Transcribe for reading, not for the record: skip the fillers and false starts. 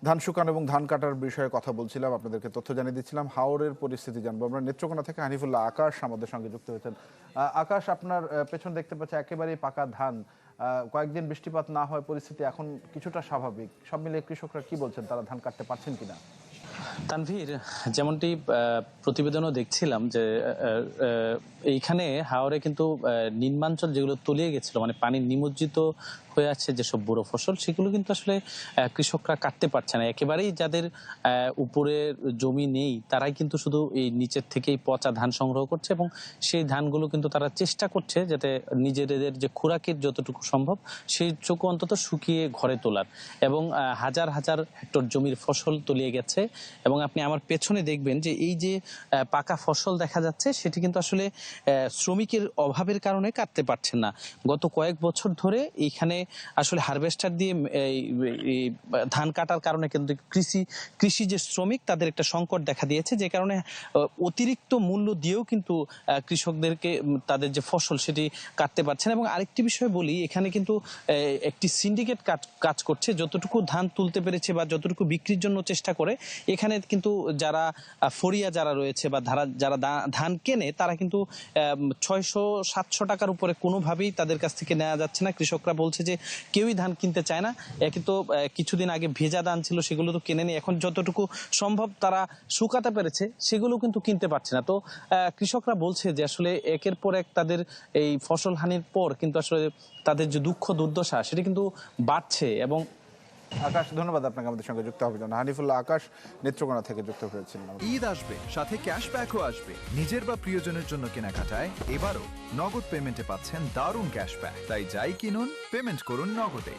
ধান শুকানো এবং ধান কাটার বিষয়ে কথা বলছিলাম, আপনাদেরকে তথ্য জানিয়ে দিচ্ছিলাম। হাওরের পরিস্থিতি জানবো আমরা। নেত্রকোনা থেকে হানিফুল্লাহ আকাশ আমাদের সঙ্গে যুক্ত হয়েছেন। আকাশ, আপনার পেছন দেখতে পাচ্ছি একেবারেই পাকা ধান। কয়েকদিন বৃষ্টিপাত না হয় পরিস্থিতি এখন কিছুটা স্বাভাবিক। সব মিলিয়ে কৃষকরা কি বলছেন, তারা ধান কাটতে পারছেন কিনা? তানভীর, যেমনটি প্রতিবেদনও দেখছিলাম যে এইখানে হাওরে কিন্তু নিম্নাঞ্চল যেগুলো তলিয়ে গেছিল, মানে পানি নিমজ্জিত হয়ে আছে যেসব বুড়ো ফসল, সেগুলো কিন্তু আসলে কৃষকরা কাটতে পারছে না। একেবারেই যাদের উপরে জমি নেই তারাই কিন্তু শুধু এই নিচের থেকেই পচা ধান সংগ্রহ করছে এবং সেই ধানগুলো কিন্তু তারা চেষ্টা করছে যাতে নিজেদের যে খোরাকের যতটুকু সম্ভব সেইটুকু অন্তত শুকিয়ে ঘরে তোলার। এবং হাজার হাজার হেক্টর জমির ফসল তলিয়ে গেছে। এবং আপনি আমার পেছনে দেখবেন যে এই যে পাকা ফসল দেখা যাচ্ছে, সেটি কিন্তু আসলে শ্রমিকের অভাবের কারণে কাটতে পারছেন না। গত কয়েক বছর ধরে এইখানে আসলে হারভেস্টার দিয়ে এই ধান কাটার কারণে কিন্তু কৃষি যে শ্রমিক তাদের একটা সংকট দেখা দিয়েছে, যে কারণে অতিরিক্ত মূল্য দিয়েও কিন্তু কৃষকদেরকে তাদের যে ফসল সেটি কাটতে পারছেন। এবং আরেকটি বিষয় বলি, এখানে কিন্তু একটি সিন্ডিকেট কাজ করছে। যতটুকু ধান তুলতে পেরেছে বা যতটুকু বিক্রির জন্য চেষ্টা করে, এখানে কিন্তু যারা ফরিয়া যারা রয়েছে বা যারা ধান কেনে, তারা কিন্তু 600-700 টাকার উপরে কোনোভাবেই তাদের কাছ থেকে নেওয়া যাচ্ছে না। কৃষকরা বলছে যে কেউই ধান কিনতে চায় না। একে তো কিছুদিন আগে ভেজা ধান ছিল, সেগুলো তো কেনেনি। এখন যতটুকু সম্ভব তারা শুকাতে পেরেছে, সেগুলো কিন্তু কিনতে পারছে না। তো কৃষকরা বলছে যে আসলে একের পর এক তাদের এই ফসল হানির পর কিন্তু আসলে তাদের যে দুঃখ দুর্দশা সেটা কিন্তু বাড়ছে। এবং আকাশ, ধন্যবাদ আপনাকে আমাদের সঙ্গে যুক্ত হওয়ার জন্য। হানিফুল্লাহ আকাশ নেত্রকোনা থেকে যুক্ত হয়েছিলেন। ঈদ আসবে, সাথে ক্যাশব্যাকও আসবে। নিজের বা প্রিয়জনের জন্য কেনাকাটায় এবারও নগদ পেমেন্টে পাচ্ছেন দারুণ ক্যাশব্যাক। তাই যাই কিনুন, পেমেন্ট করুন নগদে।